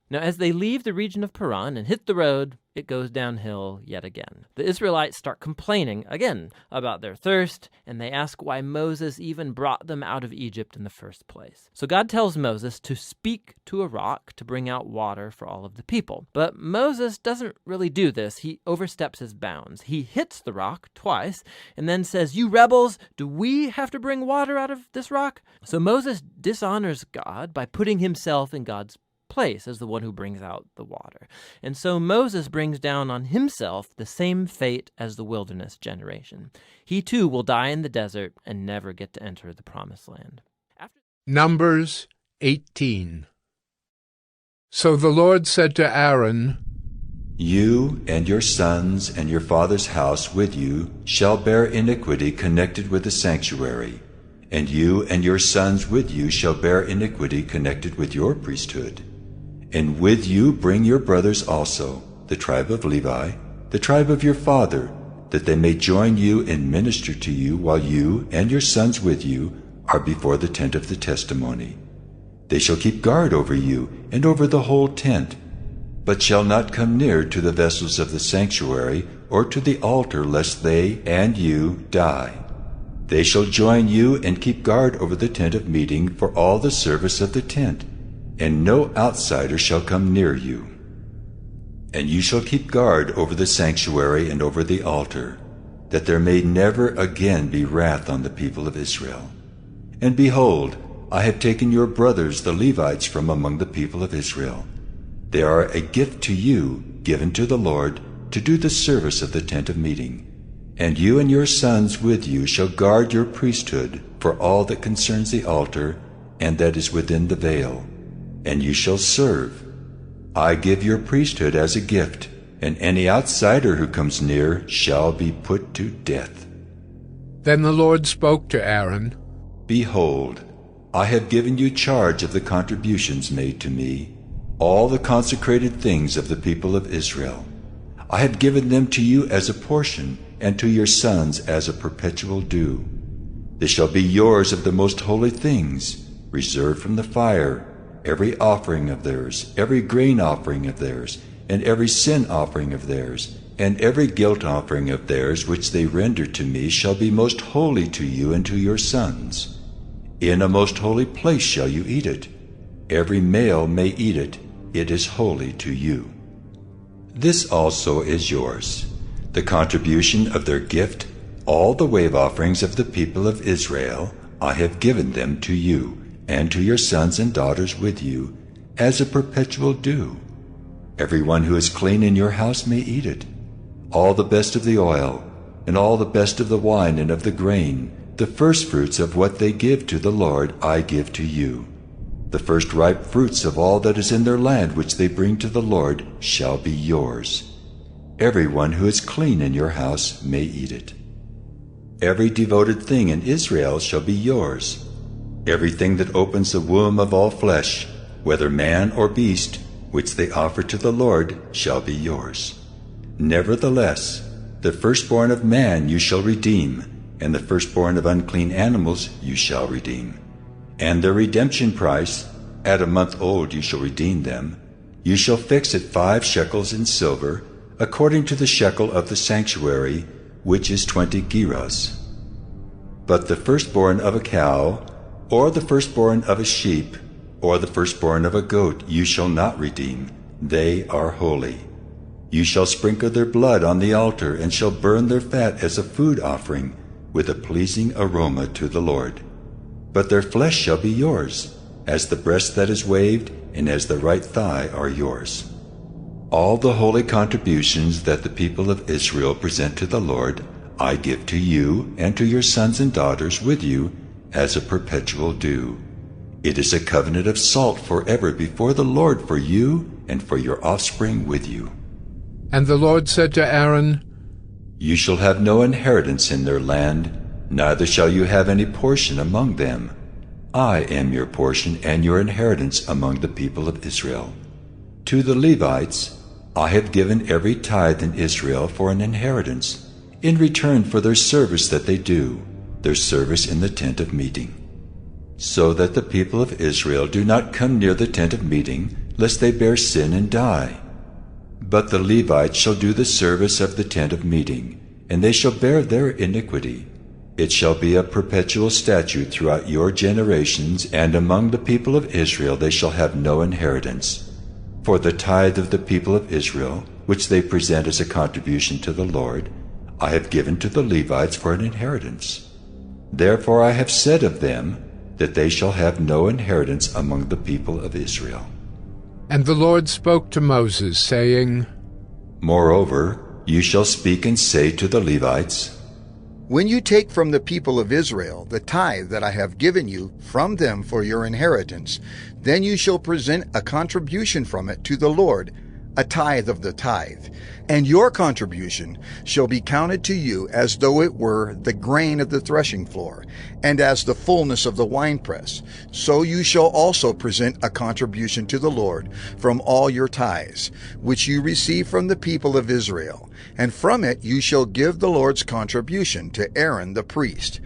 Now, as they leave the region of Paran and hit the road, it goes downhill yet again. The Israelites start complaining again about their thirst, and they ask why Moses even brought them out of Egypt in the first place. So God tells Moses to speak to a rock to bring out water for all of the people. But Moses doesn't really do this. He oversteps his bounds. He hits the rock twice and then says, "You rebels, do we have to bring water out of this rock?" So Moses dishonors God by putting himself in God's place as the one who brings out the water. And so Moses brings down on himself the same fate as the wilderness generation. He too will die in the desert and never get to enter the promised land. Numbers 18. So the Lord said to Aaron, "You and your sons and your father's house with you shall bear iniquity connected with the sanctuary, and you and your sons with you shall bear iniquity connected with your priesthood. And with you bring your brothers also, the tribe of Levi, the tribe of your father, that they may join you and minister to you while you and your sons with you are before the tent of the testimony. They shall keep guard over you and over the whole tent, but shall not come near to the vessels of the sanctuary or to the altar, lest they and you die. They shall join you and keep guard over the tent of meeting for all the service of the tent, and no outsider shall come near you. And you shall keep guard over the sanctuary and over the altar, that there may never again be wrath on the people of Israel. And behold, I have taken your brothers the Levites from among the people of Israel. They are a gift to you, given to the Lord, to do the service of the tent of meeting. And you and your sons with you shall guard your priesthood for all that concerns the altar and that is within the veil, and you shall serve. I give your priesthood as a gift, and any outsider who comes near shall be put to death." Then the Lord spoke to Aaron, "Behold, I have given you charge of the contributions made to me, all the consecrated things of the people of Israel. I have given them to you as a portion, and to your sons as a perpetual due. They shall be yours of the most holy things, reserved from the fire, every offering of theirs, every grain offering of theirs, and every sin offering of theirs, and every guilt offering of theirs which they render to me shall be most holy to you and to your sons. In a most holy place shall you eat it. Every male may eat it. It is holy to you. This also is yours, the contribution of their gift, all the wave offerings of the people of Israel. I have given them to you, and to your sons and daughters with you, as a perpetual due. Everyone who is clean in your house may eat it. All the best of the oil, and all the best of the wine and of the grain, the firstfruits of what they give to the Lord, I give to you. The first ripe fruits of all that is in their land which they bring to the Lord shall be yours. Everyone who is clean in your house may eat it. Every devoted thing in Israel shall be yours. Everything that opens the womb of all flesh, whether man or beast, which they offer to the Lord, shall be yours. Nevertheless, the firstborn of man you shall redeem, and the firstborn of unclean animals you shall redeem. And their redemption price, at a month old you shall redeem them. You shall fix at 5 shekels in silver, according to the shekel of the sanctuary, which is 20 gerahs. But the firstborn of a cow, or the firstborn of a sheep, or the firstborn of a goat you shall not redeem. They are holy. You shall sprinkle their blood on the altar, and shall burn their fat as a food offering, with a pleasing aroma to the Lord. But their flesh shall be yours, as the breast that is waved, and as the right thigh are yours. All the holy contributions that the people of Israel present to the Lord, I give to you and to your sons and daughters with you as a perpetual due. It is a covenant of salt forever before the Lord for you and for your offspring with you." And the Lord said to Aaron, "You shall have no inheritance in their land, neither shall you have any portion among them. I am your portion and your inheritance among the people of Israel. To the Levites I have given every tithe in Israel for an inheritance, in return for their service that they do, their service in the tent of meeting. So that the people of Israel do not come near the tent of meeting, lest they bear sin and die. But the Levites shall do the service of the tent of meeting, and they shall bear their iniquity. It shall be a perpetual statute throughout your generations, and among the people of Israel they shall have no inheritance. For the tithe of the people of Israel, which they present as a contribution to the Lord, I have given to the Levites for an inheritance. Therefore I have said of them that they shall have no inheritance among the people of Israel. And the Lord spoke to Moses, saying, Moreover, you shall speak and say to the Levites, When you take from the people of Israel the tithe that I have given you from them for your inheritance, then you shall present a contribution from it to the Lord, a tithe of the tithe. And your contribution shall be counted to you as though it were the grain of the threshing floor, and as the fullness of the winepress. So you shall also present a contribution to the Lord from all your tithes, which you receive from the people of Israel. And from it you shall give the Lord's contribution to Aaron the priest.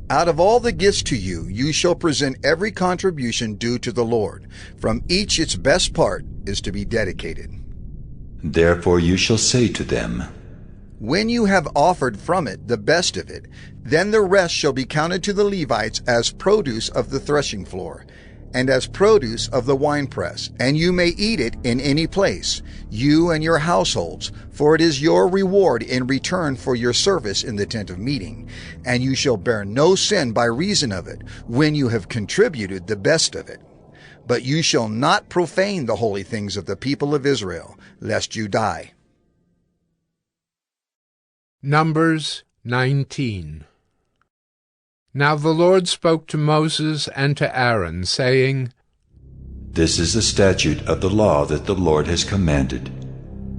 Out of all the gifts to you, you shall present every contribution due to the Lord. From each its best part is to be dedicated. Therefore you shall say to them, When you have offered from it the best of it, then the rest shall be counted to the Levites as produce of the threshing floor, and as produce of the winepress, and you may eat it in any place, you and your households, for it is your reward in return for your service in the tent of meeting. And you shall bear no sin by reason of it, when you have contributed the best of it. But you shall not profane the holy things of the people of Israel, lest you die. Numbers 19. Now the Lord spoke to Moses and to Aaron, saying, This is the statute of the law that the Lord has commanded.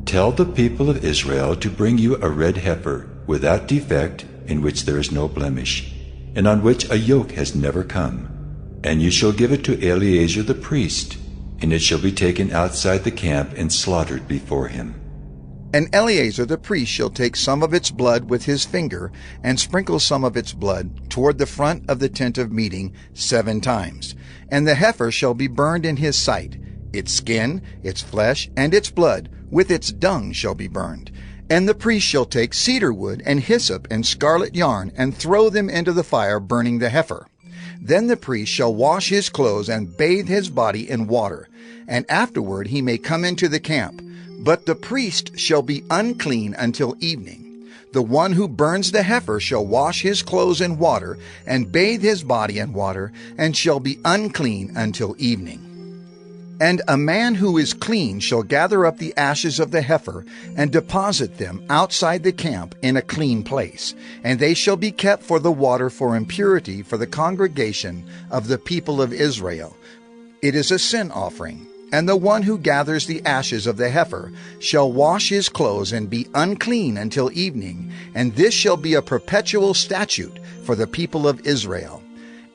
Tell the people of Israel to bring you a red heifer, without defect, in which there is no blemish, and on which a yoke has never come. And you shall give it to Eleazar the priest, and it shall be taken outside the camp and slaughtered before him. And Eleazar the priest shall take some of its blood with his finger, and sprinkle some of its blood toward the front of the tent of meeting 7 times. And the heifer shall be burned in his sight. Its skin, its flesh, and its blood, with its dung shall be burned. And the priest shall take cedar wood and hyssop and scarlet yarn, and throw them into the fire, burning the heifer. Then the priest shall wash his clothes and bathe his body in water, and afterward he may come into the camp. But the priest shall be unclean until evening. The one who burns the heifer shall wash his clothes in water, and bathe his body in water, and shall be unclean until evening. And a man who is clean shall gather up the ashes of the heifer, and deposit them outside the camp in a clean place, and they shall be kept for the water for impurity for the congregation of the people of Israel. It is a sin offering. And the one who gathers the ashes of the heifer shall wash his clothes and be unclean until evening, and this shall be a perpetual statute for the people of Israel,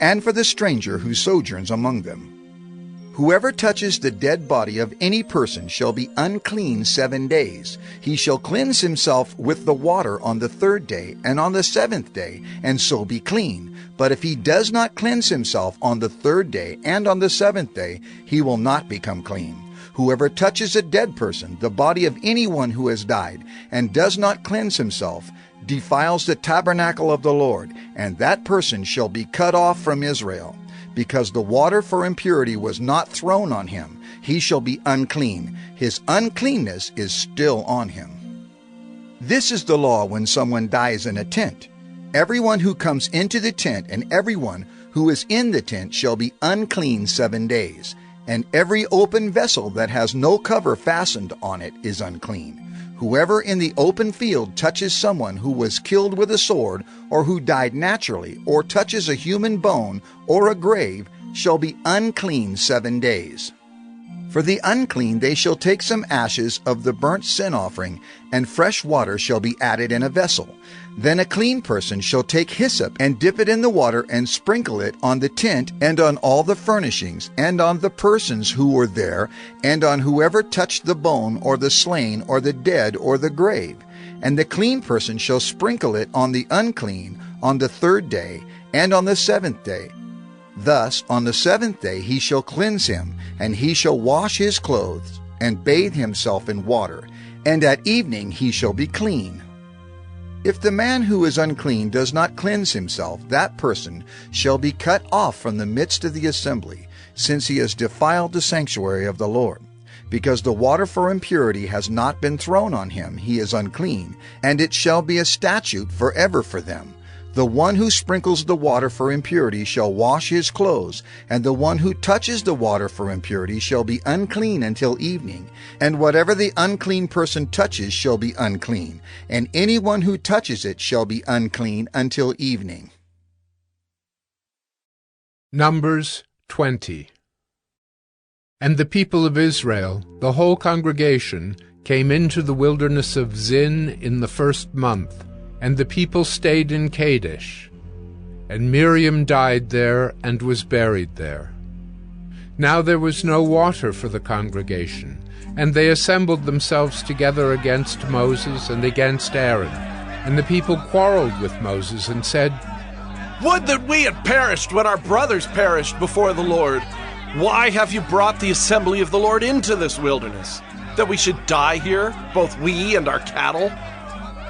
and for the stranger who sojourns among them. Whoever touches the dead body of any person shall be unclean 7 days. He shall cleanse himself with the water on the 3rd day and on the 7th day, and so be clean. But if he does not cleanse himself on the 3rd day and on the 7th day, he will not become clean. Whoever touches a dead person, the body of anyone who has died, and does not cleanse himself, defiles the tabernacle of the Lord, and that person shall be cut off from Israel. Because the water for impurity was not thrown on him, he shall be unclean. His uncleanness is still on him. This is the law when someone dies in a tent. Everyone who comes into the tent and everyone who is in the tent shall be unclean 7 days. And every open vessel that has no cover fastened on it is unclean. Whoever in the open field touches someone who was killed with a sword, or who died naturally, or touches a human bone or a grave, shall be unclean 7 days. For the unclean they shall take some ashes of the burnt sin offering, and fresh water shall be added in a vessel. Then a clean person shall take hyssop and dip it in the water and sprinkle it on the tent and on all the furnishings and on the persons who were there and on whoever touched the bone or the slain or the dead or the grave. And the clean person shall sprinkle it on the unclean on the 3rd day and on the 7th day. Thus on the seventh day he shall cleanse him, and he shall wash his clothes, and bathe himself in water, and at evening he shall be clean. If the man who is unclean does not cleanse himself, that person shall be cut off from the midst of the assembly, since he has defiled the sanctuary of the Lord. Because the water for impurity has not been thrown on him, he is unclean, and it shall be a statute forever for them. The one who sprinkles the water for impurity shall wash his clothes, and the one who touches the water for impurity shall be unclean until evening. And whatever the unclean person touches shall be unclean, and anyone who touches it shall be unclean until evening. Numbers 20. And the people of Israel, the whole congregation, came into the wilderness of Zin in the first month, and the people stayed in Kadesh. And Miriam died there and was buried there. Now there was no water for the congregation, and they assembled themselves together against Moses and against Aaron. And the people quarreled with Moses and said, "Would that we had perished when our brothers perished before the Lord! Why have you brought the assembly of the Lord into this wilderness? That we should die here, both we and our cattle?"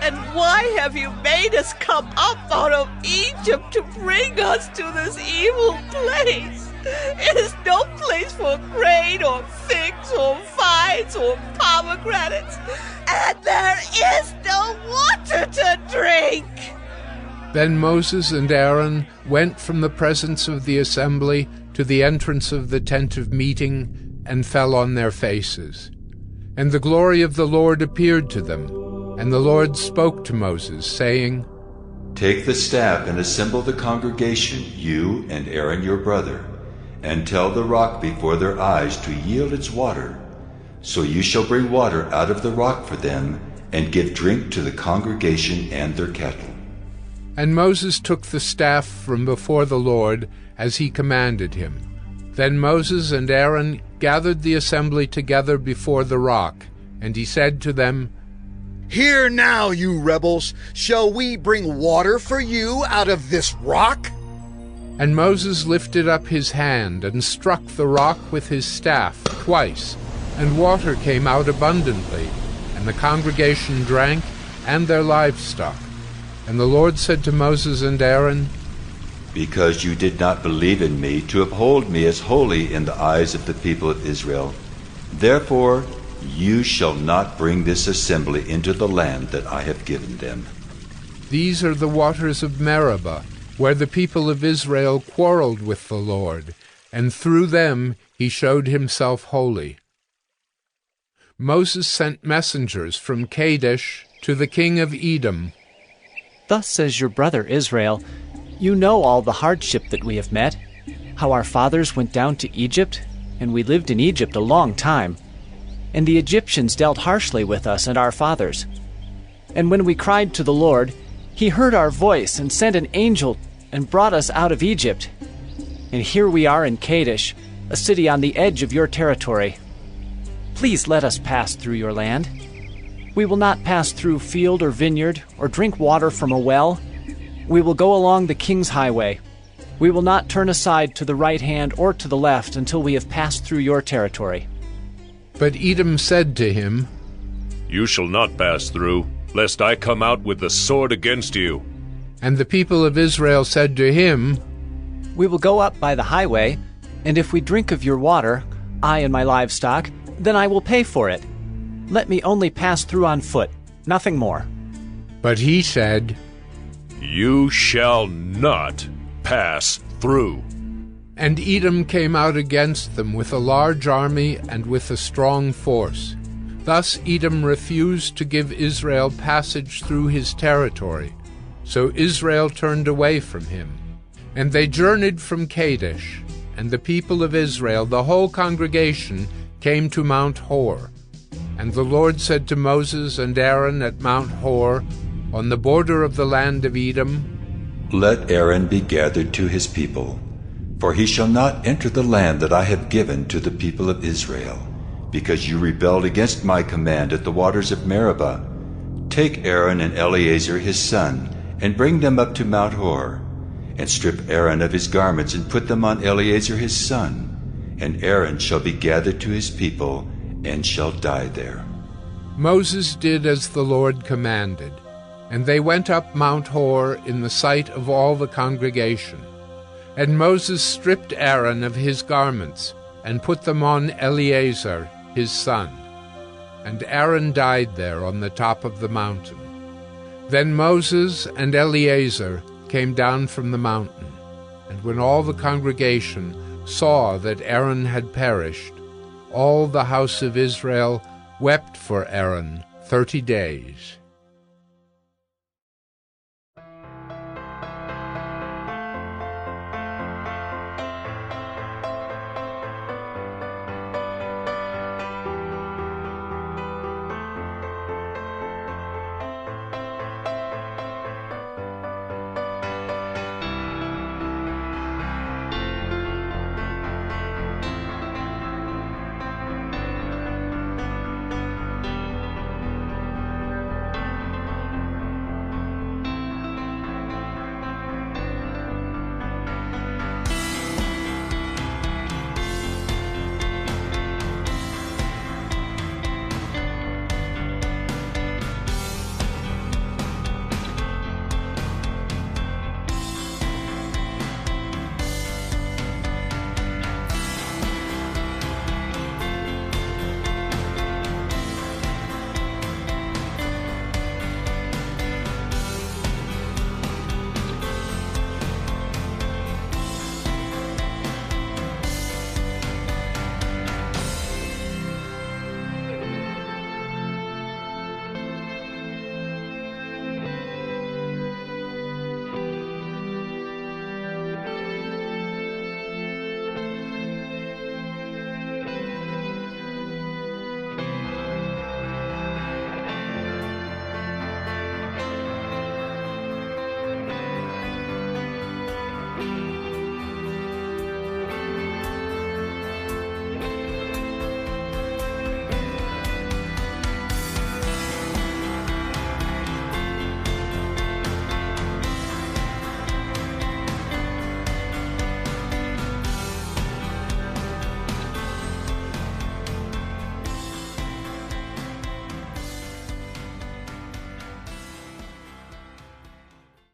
And why have you made us come up out of Egypt to bring us to this evil place? It is no place for grain or figs or vines or pomegranates, and there is no water to drink. Then Moses and Aaron went from the presence of the assembly to the entrance of the tent of meeting and fell on their faces. And the glory of the Lord appeared to them. And the Lord spoke to Moses, saying, "Take the staff and assemble the congregation, you and Aaron your brother, and tell the rock before their eyes to yield its water. So you shall bring water out of the rock for them, and give drink to the congregation and their cattle." And Moses took the staff from before the Lord, as he commanded him. Then Moses and Aaron gathered the assembly together before the rock, and he said to them, "Hear now, you rebels, shall we bring water for you out of this rock?" And Moses lifted up his hand and struck the rock with his staff twice, and water came out abundantly, and the congregation drank, and their livestock. And the Lord said to Moses and Aaron, "Because you did not believe in me to uphold me as holy in the eyes of the people of Israel, therefore you shall not bring this assembly into the land that I have given them." These are the waters of Meribah, where the people of Israel quarreled with the Lord, and through them he showed himself holy. Moses sent messengers from Kadesh to the king of Edom. "Thus says your brother Israel, you know all the hardship that we have met, how our fathers went down to Egypt, and we lived in Egypt a long time. And the Egyptians dealt harshly with us and our fathers. And when we cried to the Lord, he heard our voice and sent an angel and brought us out of Egypt. And here we are in Kadesh, a city on the edge of your territory. Please let us pass through your land. We will not pass through field or vineyard or drink water from a well. We will go along the king's highway. We will not turn aside to the right hand or to the left until we have passed through your territory." But Edom said to him, "You shall not pass through, lest I come out with the sword against you." And the people of Israel said to him, "We will go up by the highway, and if we drink of your water, I and my livestock, then I will pay for it. Let me only pass through on foot, nothing more." But he said, "You shall not pass through." And Edom came out against them with a large army and with a strong force. Thus Edom refused to give Israel passage through his territory. So Israel turned away from him. And they journeyed from Kadesh, and the people of Israel, the whole congregation, came to Mount Hor. And the Lord said to Moses and Aaron at Mount Hor, on the border of the land of Edom, "Let Aaron be gathered to his people, for he shall not enter the land that I have given to the people of Israel, because you rebelled against my command at the waters of Meribah. Take Aaron and Eleazar his son, and bring them up to Mount Hor. and strip Aaron of his garments, and put them on Eleazar his son. And Aaron shall be gathered to his people, and shall die there. Moses did as the Lord commanded, and they went up Mount Hor in the sight of all the congregation. And Moses stripped Aaron of his garments, and put them on Eleazar his son. And Aaron died there on the top of the mountain. Then Moses and Eleazar came down from the mountain. And when all the congregation saw that Aaron had perished, all the house of Israel wept for Aaron 30 days.